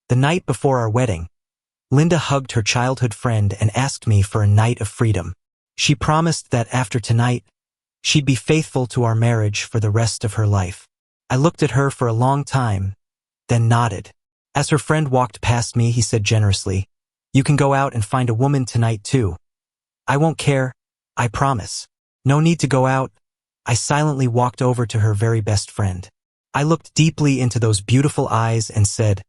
The night before our wedding, Linda hugged her childhood friend and asked me for a night of freedom. She promised that after tonight, she'd be faithful to our marriage for the rest of her life. I looked at her for a long time, then nodded. As her friend walked past me, he said generously, "You can go out and find a woman tonight too. I won't care, I promise." No need to go out. I silently walked over to her very best friend. I looked deeply into those beautiful eyes and said,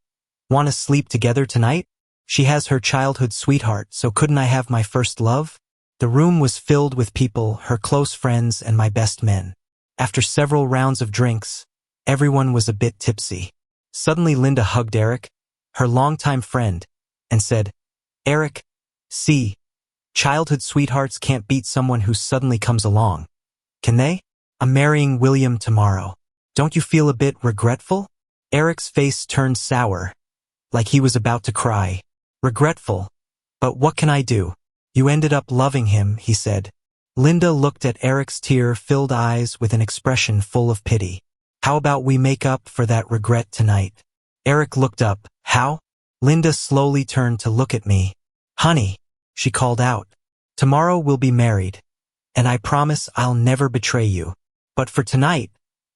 "Want to sleep together tonight?" She has her childhood sweetheart, so couldn't I have my first love? The room was filled with people, her close friends and my best men. After several rounds of drinks, everyone was a bit tipsy. Suddenly Linda hugged Eric, her longtime friend, and said, "Eric, see, childhood sweethearts can't beat someone who suddenly comes along. Can they? I'm marrying William tomorrow. Don't you feel a bit regretful?" Eric's face turned sour, like he was about to cry. "Regretful? But what can I do? You ended up loving him," he said. Linda looked at Eric's tear-filled eyes with an expression full of pity. "How about we make up for that regret tonight?" Eric looked up. "How?" Linda slowly turned to look at me. "Honey," she called out, "tomorrow we'll be married, and I promise I'll never betray you. But for tonight,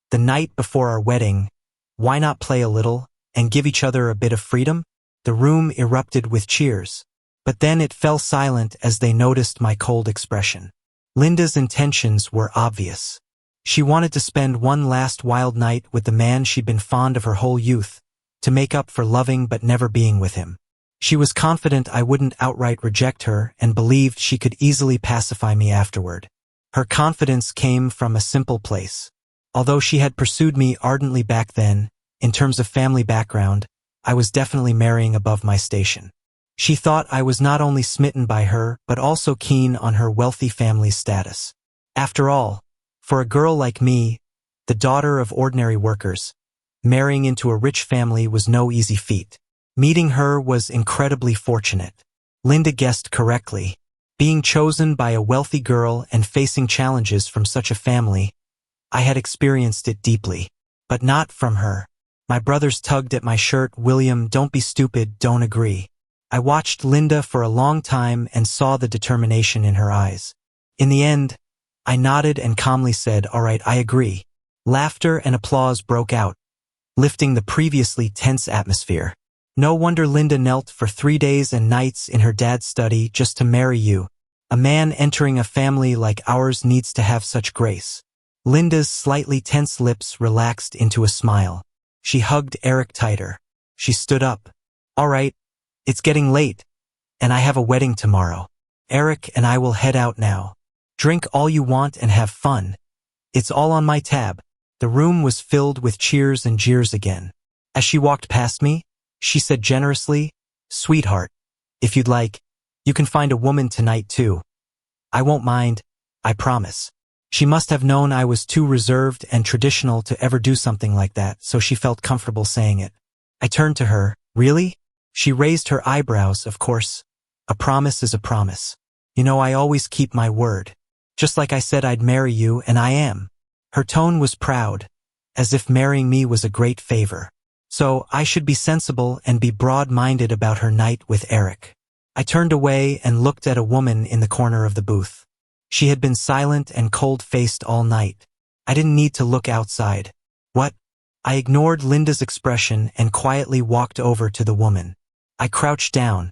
the night before our wedding, why not play a little and give each other a bit of freedom?" The room erupted with cheers, but then it fell silent as they noticed my cold expression. Linda's intentions were obvious. She wanted to spend one last wild night with the man she'd been fond of her whole youth, to make up for loving but never being with him. She was confident I wouldn't outright reject her and believed she could easily pacify me afterward. Her confidence came from a simple place. Although she had pursued me ardently back then, in terms of family background, I was definitely marrying above my station. She thought I was not only smitten by her, but also keen on her wealthy family's status. After all, for a girl like me, the daughter of ordinary workers, marrying into a rich family was no easy feat. Meeting her was incredibly fortunate. Linda guessed correctly. Being chosen by a wealthy girl and facing challenges from such a family, I had experienced it deeply. But not from her. My brothers tugged at my shirt. "William, don't be stupid, don't agree." I watched Linda for a long time and saw the determination in her eyes. In the end, I nodded and calmly said, "All right, I agree." Laughter and applause broke out, lifting the previously tense atmosphere. No wonder Linda knelt for 3 days and nights in her dad's study just to marry you. A man entering a family like ours needs to have such grace. Linda's slightly tense lips relaxed into a smile. She hugged Eric tighter. She stood up. "All right, it's getting late, and I have a wedding tomorrow. Eric and I will head out now. Drink all you want and have fun. It's all on my tab." The room was filled with cheers and jeers again. As she walked past me, she said generously, "Sweetheart, if you'd like, you can find a woman tonight too. I won't mind, I promise." She must have known I was too reserved and traditional to ever do something like that, so she felt comfortable saying it. I turned to her. "Really?" She raised her eyebrows. "Of course. A promise is a promise. You know I always keep my word. Just like I said I'd marry you, and I am." Her tone was proud, as if marrying me was a great favor. So I should be sensible and be broad-minded about her night with Eric. I turned away and looked at a woman in the corner of the booth. She had been silent and cold-faced all night. I didn't need to look outside. "What?" I ignored Linda's expression and quietly walked over to the woman. I crouched down,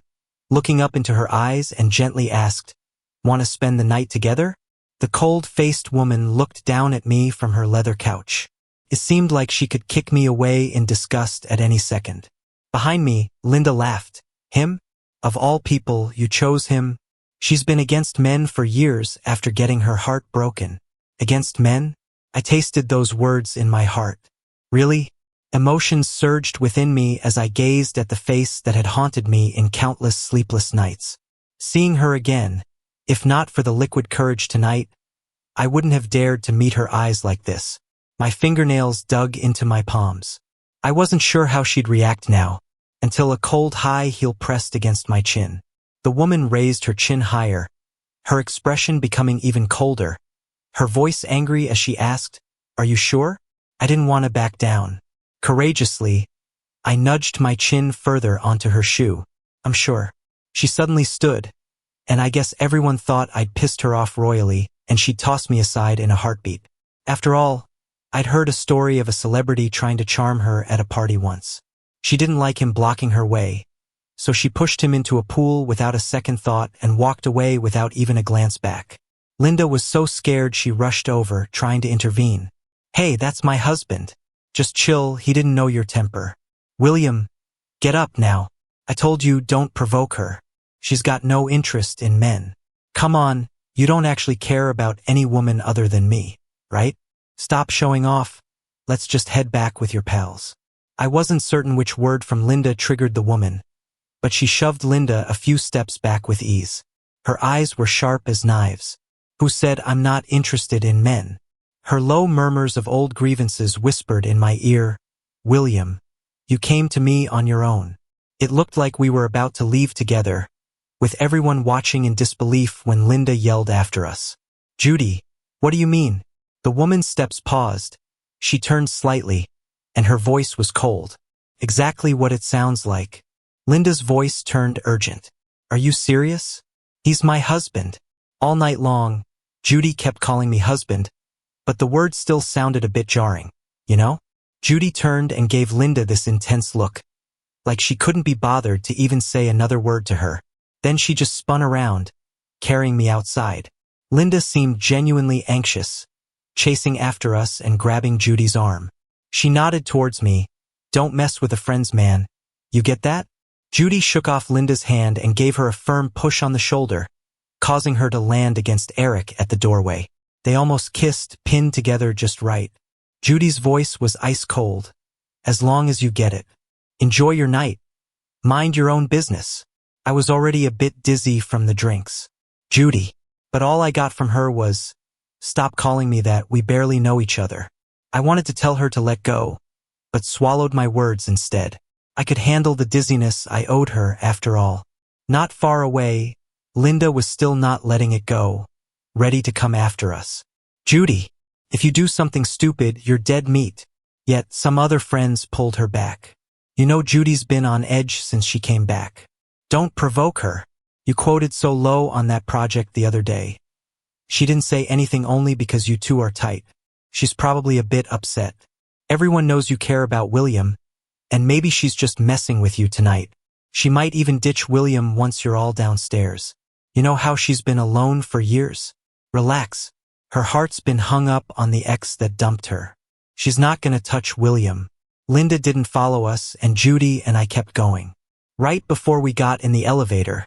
looking up into her eyes, and gently asked, "Want to spend the night together?" The cold-faced woman looked down at me from her leather couch. It seemed like she could kick me away in disgust at any second. Behind me, Linda laughed. "Him? Of all people, you chose him? She's been against men for years after getting her heart broken." Against men? I tasted those words in my heart. Really? Emotions surged within me as I gazed at the face that had haunted me in countless sleepless nights. Seeing her again, if not for the liquid courage tonight, I wouldn't have dared to meet her eyes like this. My fingernails dug into my palms. I wasn't sure how she'd react now, until a cold high heel pressed against my chin. The woman raised her chin higher, her expression becoming even colder, her voice angry as she asked, "Are you sure?" I didn't want to back down. Courageously, I nudged my chin further onto her shoe. I'm sure. She suddenly stood, and I guess everyone thought I'd pissed her off royally, and she tossed me aside in a heartbeat. After all, I'd heard a story of a celebrity trying to charm her at a party once. She didn't like him blocking her way, so she pushed him into a pool without a second thought and walked away without even a glance back. Linda was so scared she rushed over, trying to intervene. Hey, that's my husband. Just chill, he didn't know your temper. William, get up now. I told you don't provoke her. She's got no interest in men. Come on, you don't actually care about any woman other than me, right? Stop showing off. Let's just head back with your pals. I wasn't certain which word from Linda triggered the woman, but she shoved Linda a few steps back with ease. Her eyes were sharp as knives. Who said I'm not interested in men? Her low murmurs of old grievances whispered in my ear, William, you came to me on your own. It looked like we were about to leave together, with everyone watching in disbelief when Linda yelled after us. Judy, what do you mean? The woman's steps paused. She turned slightly, and her voice was cold. Exactly what it sounds like. Linda's voice turned urgent. Are you serious? He's my husband. All night long, Judy kept calling me husband, but the word still sounded a bit jarring, you know? Judy turned and gave Linda this intense look, like she couldn't be bothered to even say another word to her. Then she just spun around, carrying me outside. Linda seemed genuinely anxious, chasing after us and grabbing Judy's arm. She nodded towards me. Don't mess with a friend's man. You get that? Judy shook off Linda's hand and gave her a firm push on the shoulder, causing her to land against Eric at the doorway. They almost kissed, pinned together just right. Judy's voice was ice cold. As long as you get it. Enjoy your night. Mind your own business. I was already a bit dizzy from the drinks. Judy. But all I got from her was, stop calling me that, we barely know each other. I wanted to tell her to let go, but swallowed my words instead. I could handle the dizziness I owed her after all. Not far away, Linda was still not letting it go, ready to come after us. Judy, if you do something stupid, you're dead meat. Yet some other friends pulled her back. You know Judy's been on edge since she came back. Don't provoke her. You quoted so low on that project the other day. She didn't say anything only because you two are tight. She's probably a bit upset. Everyone knows you care about William, and maybe she's just messing with you tonight. She might even ditch William once you're all downstairs. You know how she's been alone for years? Relax. Her heart's been hung up on the ex that dumped her. She's not gonna touch William. Linda didn't follow us, and Judy and I kept going. Right before we got in the elevator,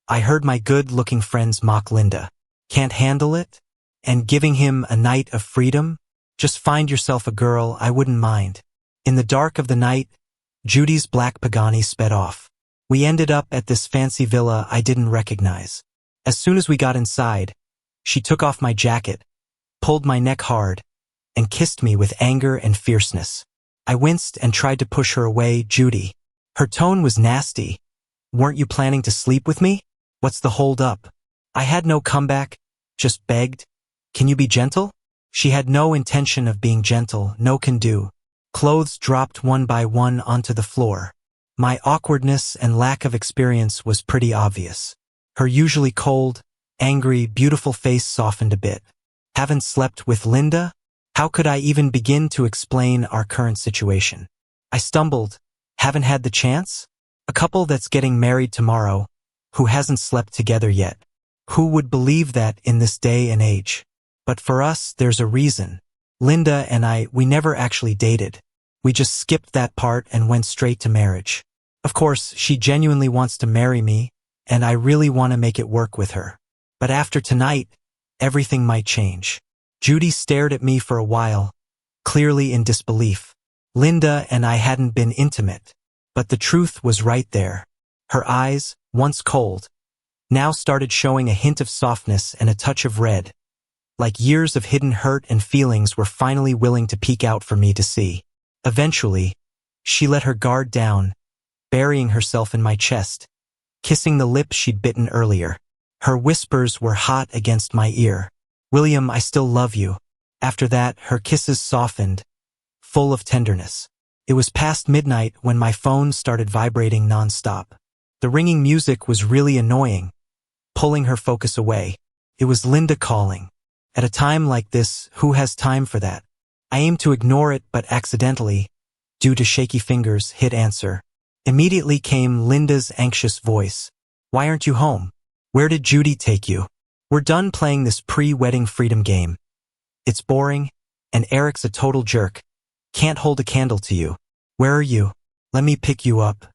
I heard my good-looking friends mock Linda. Can't handle it? And giving him a night of freedom? Just find yourself a girl, I wouldn't mind. In the dark of the night, Judy's black Pagani sped off. We ended up at this fancy villa I didn't recognize. As soon as we got inside, she took off my jacket, pulled my neck hard, and kissed me with anger and fierceness. I winced and tried to push her away. Judy. Her tone was nasty. Weren't you planning to sleep with me? What's the hold up? I had no comeback, just begged. Can you be gentle? She had no intention of being gentle, no can do. Clothes dropped one by one onto the floor. My awkwardness and lack of experience was pretty obvious. Her usually cold, angry, beautiful face softened a bit. Haven't slept with Linda? How could I even begin to explain our current situation? I stumbled. Haven't had the chance? A couple that's getting married tomorrow, who hasn't slept together yet. Who would believe that in this day and age? But for us, there's a reason. Linda and I, we never actually dated. We just skipped that part and went straight to marriage. Of course, she genuinely wants to marry me, and I really want to make it work with her. But after tonight, everything might change. Judy stared at me for a while, clearly in disbelief. Linda and I hadn't been intimate, but the truth was right there. Her eyes, once cold, now started showing a hint of softness and a touch of red, like years of hidden hurt and feelings were finally willing to peek out for me to see. Eventually, she let her guard down, burying herself in my chest, kissing the lips she'd bitten earlier. Her whispers were hot against my ear. William, I still love you. After that, her kisses softened, full of tenderness. It was past midnight when my phone started vibrating nonstop. The ringing music was really annoying, pulling her focus away. It was Linda calling. At a time like this, who has time for that? I aimed to ignore it, but accidentally, due to shaky fingers, hit answer. Immediately came Linda's anxious voice. Why aren't you home? Where did Judy take you? We're done playing this pre-wedding freedom game. It's boring, and Eric's a total jerk. Can't hold a candle to you. Where are you? Let me pick you up.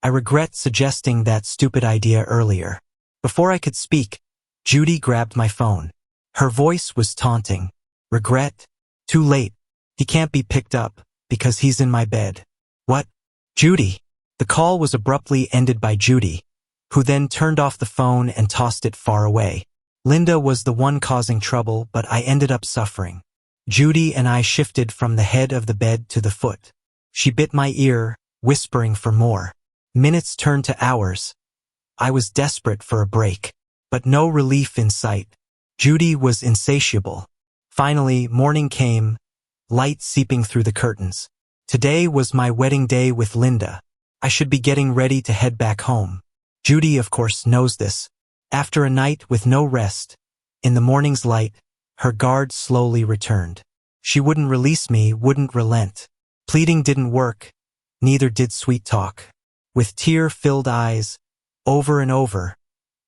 I regret suggesting that stupid idea earlier. Before I could speak, Judy grabbed my phone. Her voice was taunting. Regret? Too late. He can't be picked up, because he's in my bed. What? Judy? The call was abruptly ended by Judy, who then turned off the phone and tossed it far away. Linda was the one causing trouble, but I ended up suffering. Judy and I shifted from the head of the bed to the foot. She bit my ear, whispering for more. Minutes turned to hours. I was desperate for a break, but no relief in sight. Judy was insatiable. Finally, morning came, light seeping through the curtains. Today was my wedding day with Linda. I should be getting ready to head back home. Judy, of course, knows this. After a night with no rest, in the morning's light, her guard slowly returned. She wouldn't release me, wouldn't relent. Pleading didn't work, neither did sweet talk. With tear-filled eyes, over and over,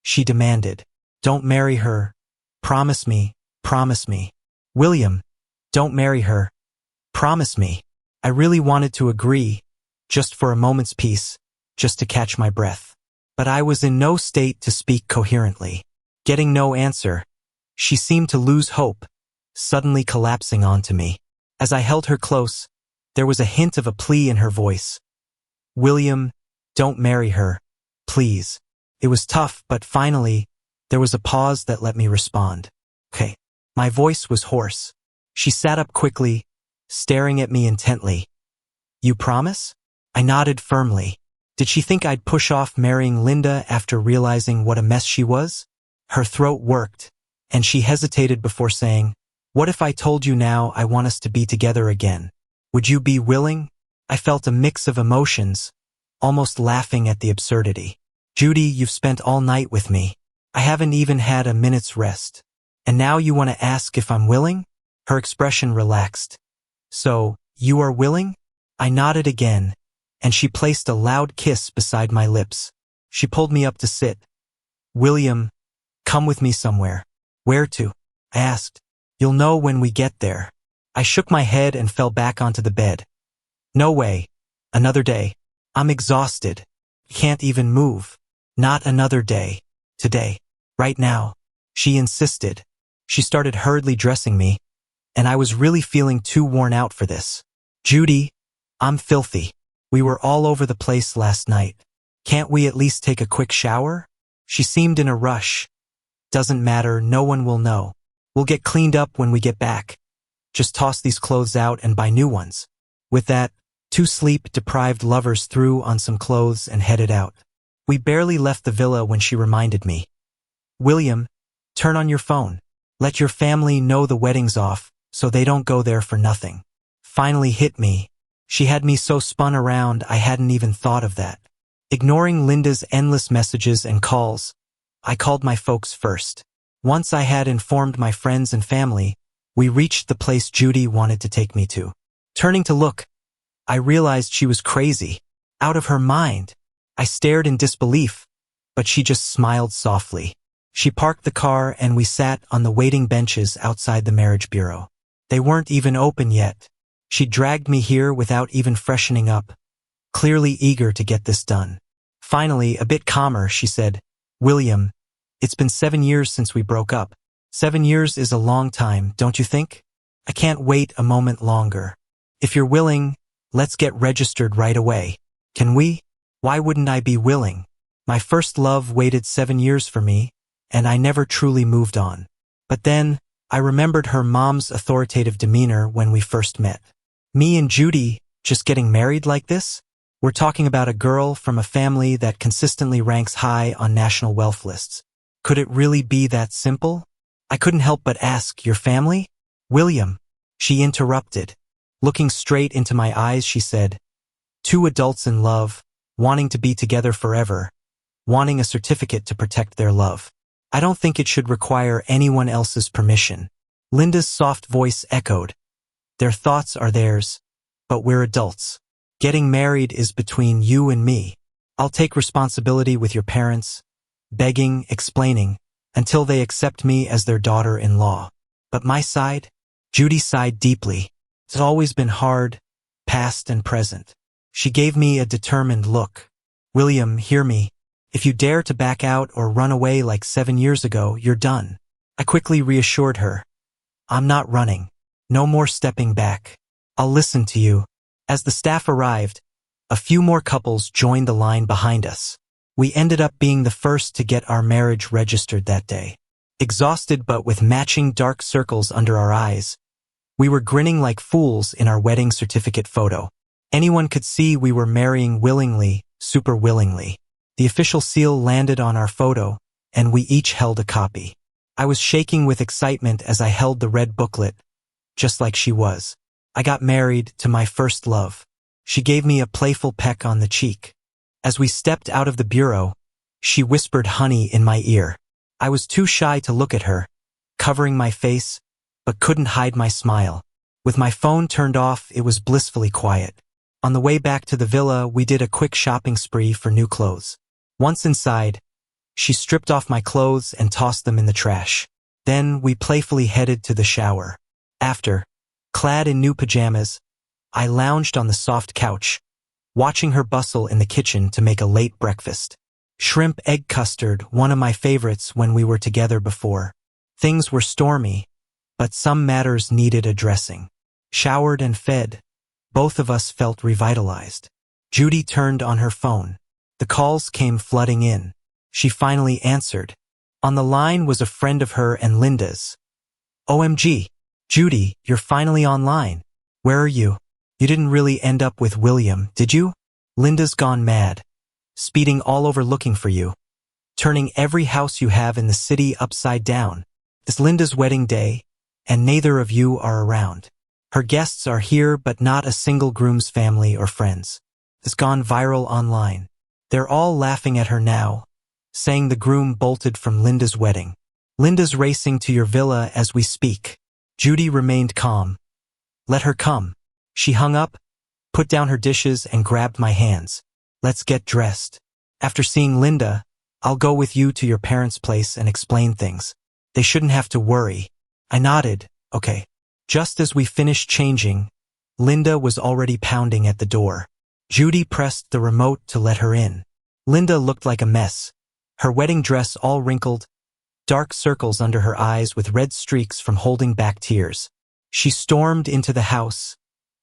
she demanded, "Don't marry her. Promise me, promise me. William, don't marry her. Promise me." I really wanted to agree, just for a moment's peace, just to catch my breath. But I was in no state to speak coherently. Getting no answer, she seemed to lose hope, suddenly collapsing onto me. As I held her close, there was a hint of a plea in her voice. "William, don't marry her, please." It was tough, but finally, there was a pause that let me respond. Okay. My voice was hoarse. She sat up quickly, staring at me intently. "You promise?" I nodded firmly. Did she think I'd push off marrying Linda after realizing what a mess she was? Her throat worked, and she hesitated before saying, "What if I told you now I want us to be together again? Would you be willing?" I felt a mix of emotions, almost laughing at the absurdity. "Judy, you've spent all night with me. I haven't even had a minute's rest. And now you want to ask if I'm willing?" Her expression relaxed. "So, you are willing?" I nodded again, and she placed a loud kiss beside my lips. She pulled me up to sit. "William, come with me somewhere." "Where to?" I asked. "You'll know when we get there." I shook my head and fell back onto the bed. "No way. Another day. I'm exhausted. Can't even move. Not another day. Today. Right now." She insisted. She started hurriedly dressing me, and I was really feeling too worn out for this. "Judy, I'm filthy. We were all over the place last night. Can't we at least take a quick shower?" She seemed in a rush. "Doesn't matter, no one will know. We'll get cleaned up when we get back. Just toss these clothes out and buy new ones." With that, two sleep-deprived lovers threw on some clothes and headed out. We barely left the villa when she reminded me. "William, turn on your phone. Let your family know the wedding's off, so they don't go there for nothing." Finally hit me. She had me so spun around I hadn't even thought of that. Ignoring Linda's endless messages and calls, I called my folks first. Once I had informed my friends and family, we reached the place Judy wanted to take me to. Turning to look, I realized she was crazy, out of her mind. I stared in disbelief, but she just smiled softly. She parked the car and we sat on the waiting benches outside the marriage bureau. They weren't even open yet. She dragged me here without even freshening up, clearly eager to get this done. Finally, a bit calmer, she said, "William, it's been 7 years since we broke up. 7 years is a long time, don't you think? I can't wait a moment longer. If you're willing, let's get registered right away. Can we?" Why wouldn't I be willing? My first love waited 7 years for me, and I never truly moved on. But then, I remembered her mom's authoritative demeanor when we first met. Me and Judy, just getting married like this? We're talking about a girl from a family that consistently ranks high on national wealth lists. Could it really be that simple? I couldn't help but ask, "Your family?" "William," she interrupted. Looking straight into my eyes, she said, Two adults in love, wanting to be together forever, wanting a certificate to protect their love. I don't think it should require anyone else's permission. Linda's soft voice echoed. Their thoughts are theirs, but we're adults. Getting married is between you and me. I'll take responsibility with your parents, begging, explaining, until they accept me as their daughter-in-law. But my side? Judy sighed deeply. It's always been hard, past and present. She gave me a determined look. William, hear me. If you dare to back out or run away like 7 years ago, you're done. I quickly reassured her. I'm not running. No more stepping back. I'll listen to you. As the staff arrived, a few more couples joined the line behind us. We ended up being the first to get our marriage registered that day. Exhausted but with matching dark circles under our eyes, we were grinning like fools in our wedding certificate photo. Anyone could see we were marrying willingly, super willingly. The official seal landed on our photo, and we each held a copy. I was shaking with excitement as I held the red booklet, just like she was. I got married to my first love. She gave me a playful peck on the cheek. As we stepped out of the bureau, she whispered honey in my ear. I was too shy to look at her, covering my face, but couldn't hide my smile. With my phone turned off, it was blissfully quiet. On the way back to the villa, we did a quick shopping spree for new clothes. Once inside, she stripped off my clothes and tossed them in the trash. Then we playfully headed to the shower. After, clad in new pajamas, I lounged on the soft couch, watching her bustle in the kitchen to make a late breakfast. Shrimp egg custard, one of my favorites when we were together before. Things were stormy, but some matters needed addressing. Showered and fed, both of us felt revitalized. Judy turned on her phone. The calls came flooding in. She finally answered. On the line was a friend of her and Linda's. OMG, Judy, you're finally online. Where are you? You didn't really end up with William, did you? Linda's gone mad, speeding all over looking for you, turning every house you have in the city upside down. It's Linda's wedding day, and neither of you are around. Her guests are here, but not a single groom's family or friends. It's gone viral online. They're all laughing at her now, saying the groom bolted from Linda's wedding. Linda's racing to your villa as we speak. Judy remained calm. Let her come. She hung up, put down her dishes, and grabbed my hands. Let's get dressed. After seeing Linda, I'll go with you to your parents' place and explain things. They shouldn't have to worry. I nodded. Okay. Just as we finished changing, Linda was already pounding at the door. Judy pressed the remote to let her in. Linda looked like a mess. Her wedding dress all wrinkled, dark circles under her eyes with red streaks from holding back tears. She stormed into the house,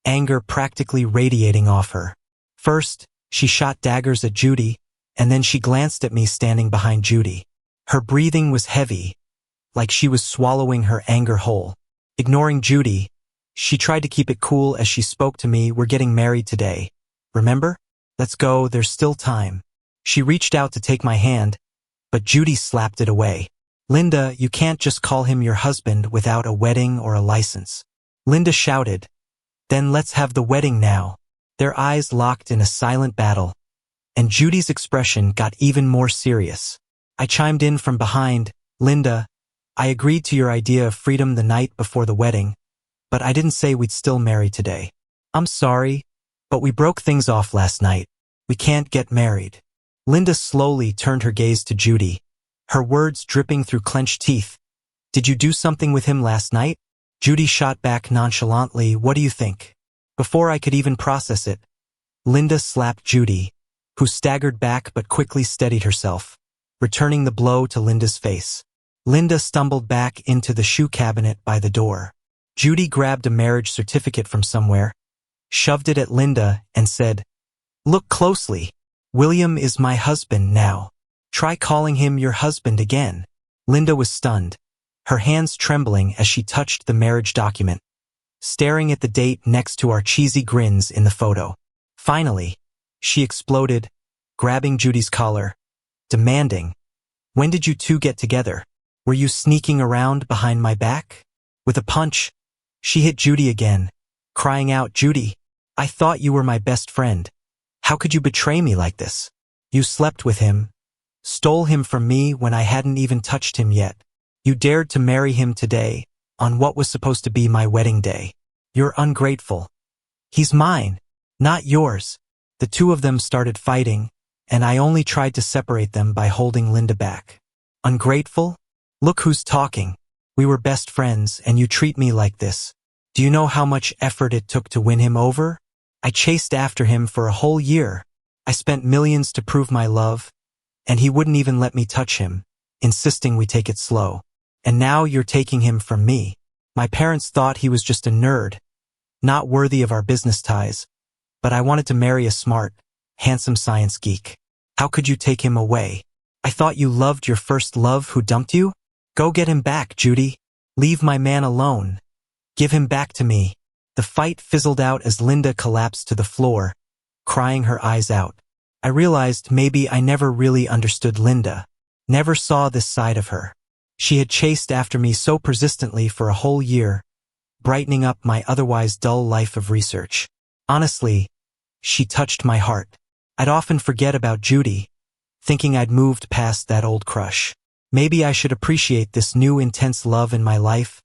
anger practically radiating off her. First, she shot daggers at Judy, and then she glanced at me standing behind Judy. Her breathing was heavy, like she was swallowing her anger whole. Ignoring Judy, she tried to keep it cool as she spoke to me. We're getting married today. Remember? Let's go, there's still time. She reached out to take my hand, but Judy slapped it away. Linda, you can't just call him your husband without a wedding or a license. Linda shouted. Then let's have the wedding now. Their eyes locked in a silent battle, and Judy's expression got even more serious. I chimed in from behind. Linda, I agreed to your idea of freedom the night before the wedding, but I didn't say we'd still marry today. I'm sorry, but we broke things off last night. We can't get married. Linda slowly turned her gaze to Judy, her words dripping through clenched teeth. Did you do something with him last night? Judy shot back nonchalantly. What do you think? Before I could even process it, Linda slapped Judy, who staggered back but quickly steadied herself, returning the blow to Linda's face. Linda stumbled back into the shoe cabinet by the door. Judy grabbed a marriage certificate from somewhere, shoved it at Linda, and said, Look closely. William is my husband now. Try calling him your husband again. Linda was stunned, her hands trembling as she touched the marriage document, staring at the date next to our cheesy grins in the photo. Finally, she exploded, grabbing Judy's collar, demanding, When did you two get together? Were you sneaking around behind my back? With a punch, she hit Judy again, crying out, Judy, I thought you were my best friend. How could you betray me like this? You slept with him, stole him from me when I hadn't even touched him yet. You dared to marry him today, on what was supposed to be my wedding day. You're ungrateful. He's mine, not yours. The two of them started fighting, and I only tried to separate them by holding Linda back. Ungrateful? Look who's talking. We were best friends, and you treat me like this. Do you know how much effort it took to win him over? I chased after him for a whole year. I spent millions to prove my love, and he wouldn't even let me touch him, insisting we take it slow. And now you're taking him from me. My parents thought he was just a nerd, not worthy of our business ties, but I wanted to marry a smart, handsome science geek. How could you take him away? I thought you loved your first love who dumped you? Go get him back, Judy. Leave my man alone. Give him back to me. The fight fizzled out as Linda collapsed to the floor, crying her eyes out. I realized maybe I never really understood Linda, never saw this side of her. She had chased after me so persistently for a whole year, brightening up my otherwise dull life of research. Honestly, she touched my heart. I'd often forget about Judy, thinking I'd moved past that old crush. Maybe I should appreciate this new intense love in my life,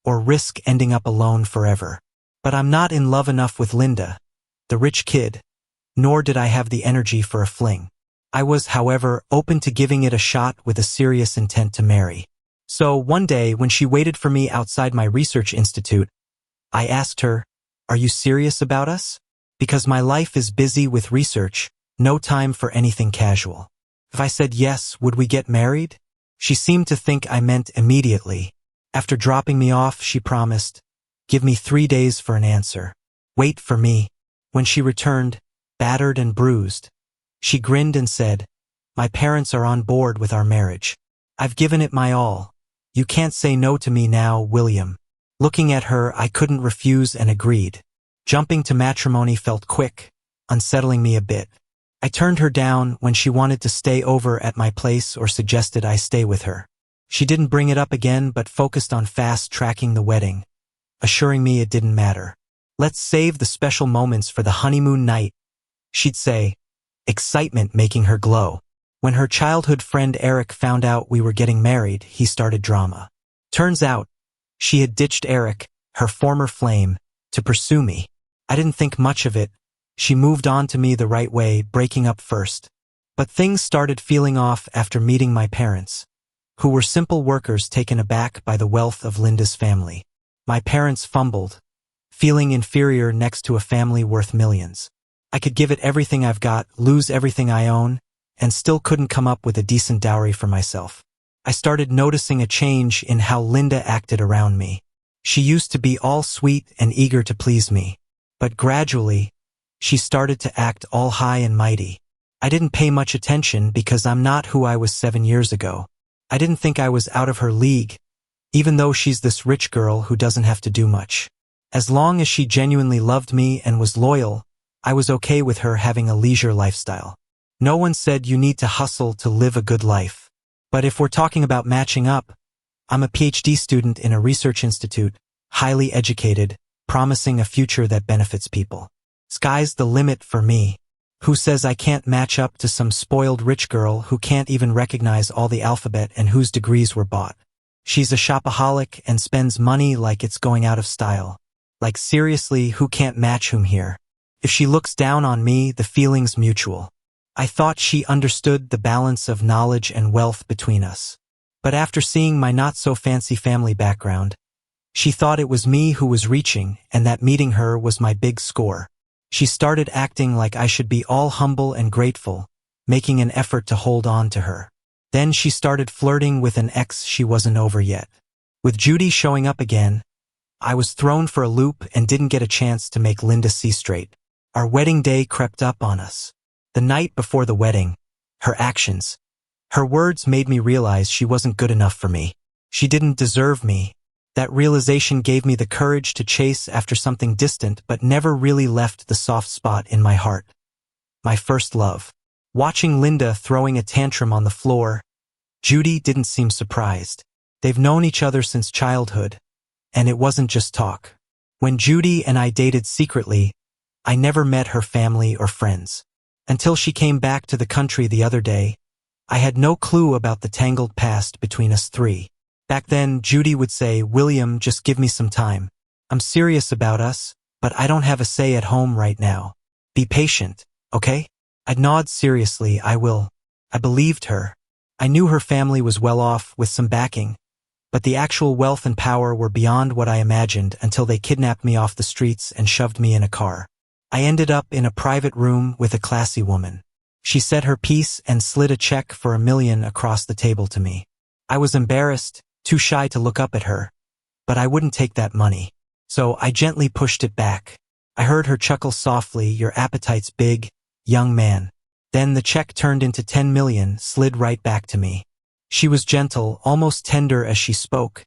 or risk ending up alone forever. But I'm not in love enough with Linda, the rich kid, nor did I have the energy for a fling. I was, however, open to giving it a shot with a serious intent to marry. So one day, when she waited for me outside my research institute, I asked her, "Are you serious about us? Because my life is busy with research, no time for anything casual." If I said yes, would we get married? She seemed to think I meant immediately. After dropping me off, she promised, "Give me 3 days for an answer. Wait for me." When she returned, battered and bruised, she grinned and said, "My parents are on board with our marriage. I've given it my all. You can't say no to me now, William." Looking at her, I couldn't refuse and agreed. Jumping to matrimony felt quick, unsettling me a bit. I turned her down when she wanted to stay over at my place or suggested I stay with her. She didn't bring it up again but focused on fast-tracking the wedding, assuring me it didn't matter. "Let's save the special moments for the honeymoon night," she'd say, excitement making her glow. When her childhood friend Eric found out we were getting married, he started drama. Turns out, she had ditched Eric, her former flame, to pursue me. I didn't think much of it. She moved on to me the right way, breaking up first. But things started feeling off after meeting my parents, who were simple workers taken aback by the wealth of Linda's family. My parents fumbled, feeling inferior next to a family worth millions. I could give it everything I've got, lose everything I own, and still couldn't come up with a decent dowry for myself. I started noticing a change in how Linda acted around me. She used to be all sweet and eager to please me, but gradually, she started to act all high and mighty. I didn't pay much attention because I'm not who I was 7 years ago. I didn't think I was out of her league, even though she's this rich girl who doesn't have to do much. As long as she genuinely loved me and was loyal, I was okay with her having a leisure lifestyle. No one said you need to hustle to live a good life. But if we're talking about matching up, I'm a PhD student in a research institute, highly educated, promising a future that benefits people. Sky's the limit for me. Who says I can't match up to some spoiled rich girl who can't even recognize all the alphabet and whose degrees were bought? She's a shopaholic and spends money like it's going out of style. Like seriously, who can't match whom here? If she looks down on me, the feeling's mutual. I thought she understood the balance of knowledge and wealth between us. But after seeing my not-so-fancy family background, she thought it was me who was reaching and that meeting her was my big score. She started acting like I should be all humble and grateful, making an effort to hold on to her. Then she started flirting with an ex she wasn't over yet. With Judy showing up again, I was thrown for a loop and didn't get a chance to make Linda see straight. Our wedding day crept up on us. The night before the wedding, her actions, her words made me realize she wasn't good enough for me. She didn't deserve me. That realization gave me the courage to chase after something distant but never really left the soft spot in my heart. My first love. Watching Linda throwing a tantrum on the floor, Judy didn't seem surprised. They've known each other since childhood, and it wasn't just talk. When Judy and I dated secretly, I never met her family or friends. Until she came back to the country the other day, I had no clue about the tangled past between us three. Back then, Judy would say, "William, just give me some time. I'm serious about us, but I don't have a say at home right now. Be patient, okay?" I'd nod seriously, "I will." I believed her. I knew her family was well off with some backing, but the actual wealth and power were beyond what I imagined until they kidnapped me off the streets and shoved me in a car. I ended up in a private room with a classy woman. She said her piece and slid a check for $1 million across the table to me. I was embarrassed, too shy to look up at her, but I wouldn't take that money. So I gently pushed it back. I heard her chuckle softly, "Your appetite's big, young man." Then the check turned into $10 million, slid right back to me. She was gentle, almost tender as she spoke.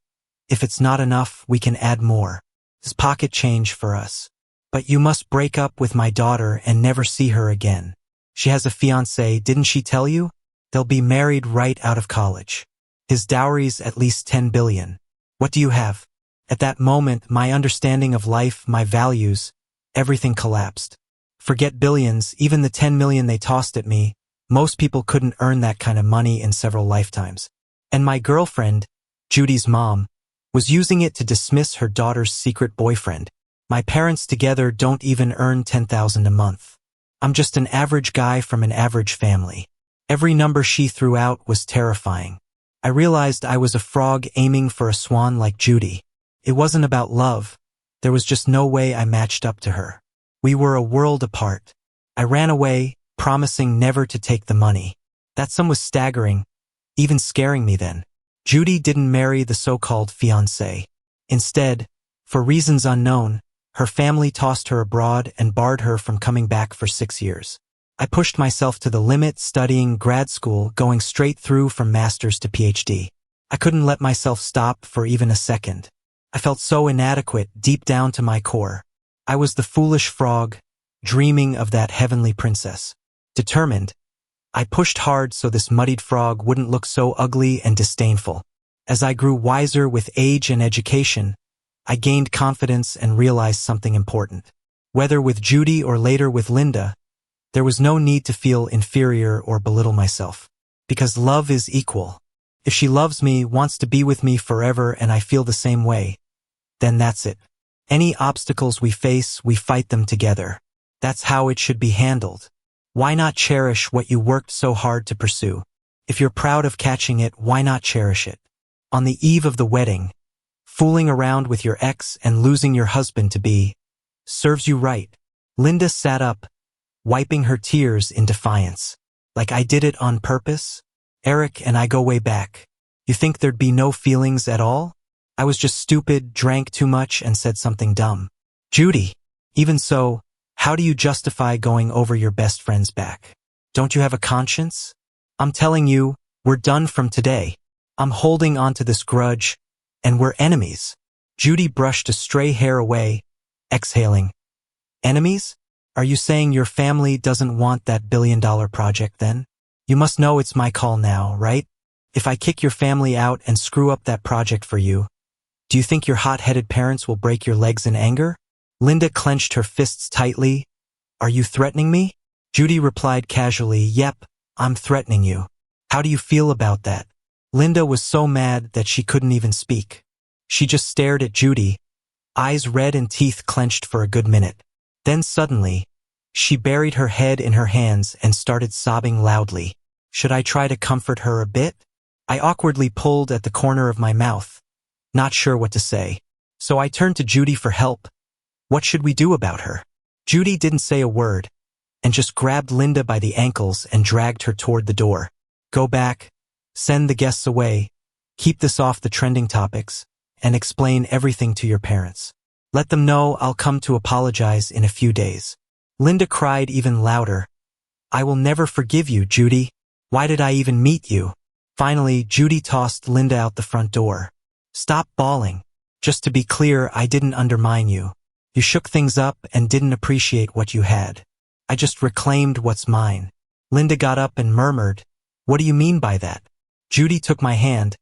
"If it's not enough, we can add more. It's pocket change for us. But you must break up with my daughter and never see her again. She has a fiancé, didn't she tell you? They'll be married right out of college. His dowry's at least $10 billion. What do you have?" At that moment, my understanding of life, my values, everything collapsed. Forget billions, even the $10 million they tossed at me, most people couldn't earn that kind of money in several lifetimes. And my girlfriend, Judy's mom, was using it to dismiss her daughter's secret boyfriend. My parents together don't even earn $10,000 a month. I'm just an average guy from an average family. Every number she threw out was terrifying. I realized I was a frog aiming for a swan like Judy. It wasn't about love. There was just no way I matched up to her. We were a world apart. I ran away, promising never to take the money. That sum was staggering, even scaring me then. Judy didn't marry the so-called fiancé. Instead, for reasons unknown, her family tossed her abroad and barred her from coming back for 6 years. I pushed myself to the limit, studying grad school, going straight through from master's to PhD. I couldn't let myself stop for even a second. I felt so inadequate deep down to my core. I was the foolish frog, dreaming of that heavenly princess. Determined, I pushed hard so this muddied frog wouldn't look so ugly and disdainful. As I grew wiser with age and education, I gained confidence and realized something important. Whether with Judy or later with Linda, there was no need to feel inferior or belittle myself. Because love is equal. If she loves me, wants to be with me forever, and I feel the same way, then that's it. Any obstacles we face, we fight them together. That's how it should be handled. Why not cherish what you worked so hard to pursue? If you're proud of catching it, why not cherish it? On the eve of the wedding, fooling around with your ex and losing your husband-to-be serves you right. Linda sat up, wiping her tears in defiance. Like I did it on purpose? Eric and I go way back. You think there'd be no feelings at all? I was just stupid, drank too much, and said something dumb. Judy, even so, how do you justify going over your best friend's back? Don't you have a conscience? I'm telling you, we're done from today. I'm holding on to this grudge, and we're enemies. Judy brushed a stray hair away, exhaling. Enemies? Are you saying your family doesn't want that billion-dollar project then? You must know it's my call now, right? If I kick your family out and screw up that project for you, do you think your hot-headed parents will break your legs in anger? Linda clenched her fists tightly. Are you threatening me? Judy replied casually, Yep, I'm threatening you. How do you feel about that? Linda was so mad that she couldn't even speak. She just stared at Judy, eyes red and teeth clenched for a good minute. Then suddenly, she buried her head in her hands and started sobbing loudly. Should I try to comfort her a bit? I awkwardly pulled at the corner of my mouth, not sure what to say. So I turned to Judy for help. What should we do about her? Judy didn't say a word, and just grabbed Linda by the ankles and dragged her toward the door. Go back, send the guests away, keep this off the trending topics, and explain everything to your parents. Let them know I'll come to apologize in a few days. Linda cried even louder. I will never forgive you, Judy. Why did I even meet you? Finally, Judy tossed Linda out the front door. Stop bawling. Just to be clear, I didn't undermine you. You shook things up and didn't appreciate what you had. I just reclaimed what's mine. Linda got up and murmured, What do you mean by that? Judy took my hand.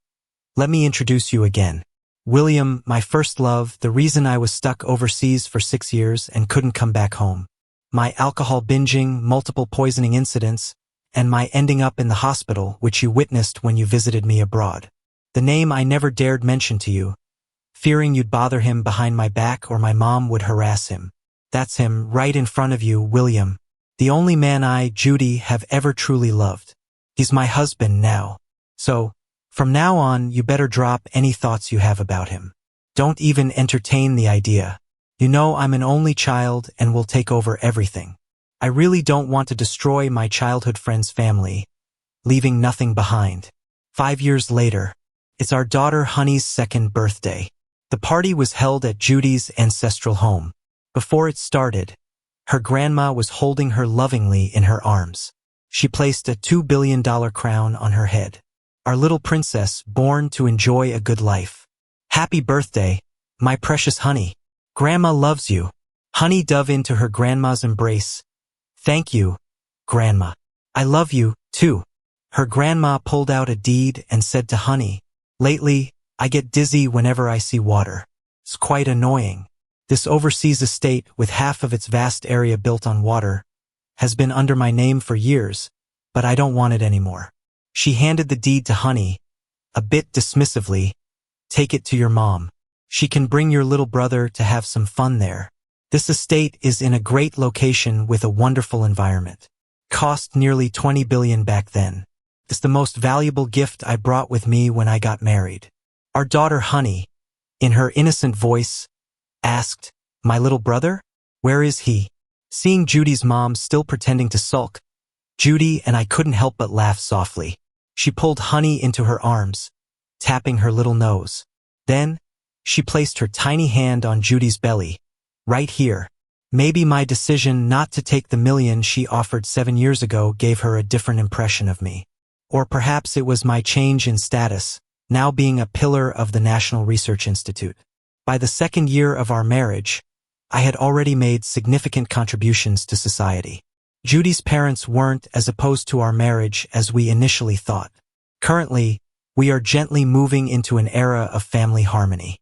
Let me introduce you again. William, my first love, the reason I was stuck overseas for 6 years and couldn't come back home. my alcohol binging, multiple poisoning incidents, and my ending up in the hospital, which you witnessed when you visited me abroad. The name I never dared mention to you, fearing you'd bother him behind my back or my mom would harass him. That's him, right in front of you, William. The only man I, Judy, have ever truly loved. He's my husband now. So, from now on, you better drop any thoughts you have about him. Don't even entertain the idea. You know I'm an only child and will take over everything. I really don't want to destroy my childhood friend's family, leaving nothing behind. 5 years later, it's our daughter Honey's 2nd birthday. The party was held at Judy's ancestral home. Before it started, her grandma was holding her lovingly in her arms. She placed a $2 billion crown on her head. Our little princess, born to enjoy a good life. Happy birthday, my precious Honey. Grandma loves you. Honey dove into her grandma's embrace. Thank you, Grandma. I love you, too. Her grandma pulled out a deed and said to Honey, lately, I get dizzy whenever I see water. It's quite annoying. This overseas estate, with half of its vast area built on water, has been under my name for years, but I don't want it anymore. She handed the deed to Honey, a bit dismissively. Take it to your mom. She can bring your little brother to have some fun there. This estate is in a great location with a wonderful environment. Cost nearly $20 billion back then. It's the most valuable gift I brought with me when I got married. Our daughter Honey, in her innocent voice, asked, my little brother? Where is he? Seeing Judy's mom still pretending to sulk, Judy and I couldn't help but laugh softly. She pulled Honey into her arms, tapping her little nose. Then, she placed her tiny hand on Judy's belly, right here. Maybe my decision not to take the $1 million she offered 7 years ago gave her a different impression of me. Or perhaps it was my change in status, now being a pillar of the National Research Institute. By the 2nd year of our marriage, I had already made significant contributions to society. Judy's parents weren't as opposed to our marriage as we initially thought. Currently, we are gently moving into an era of family harmony.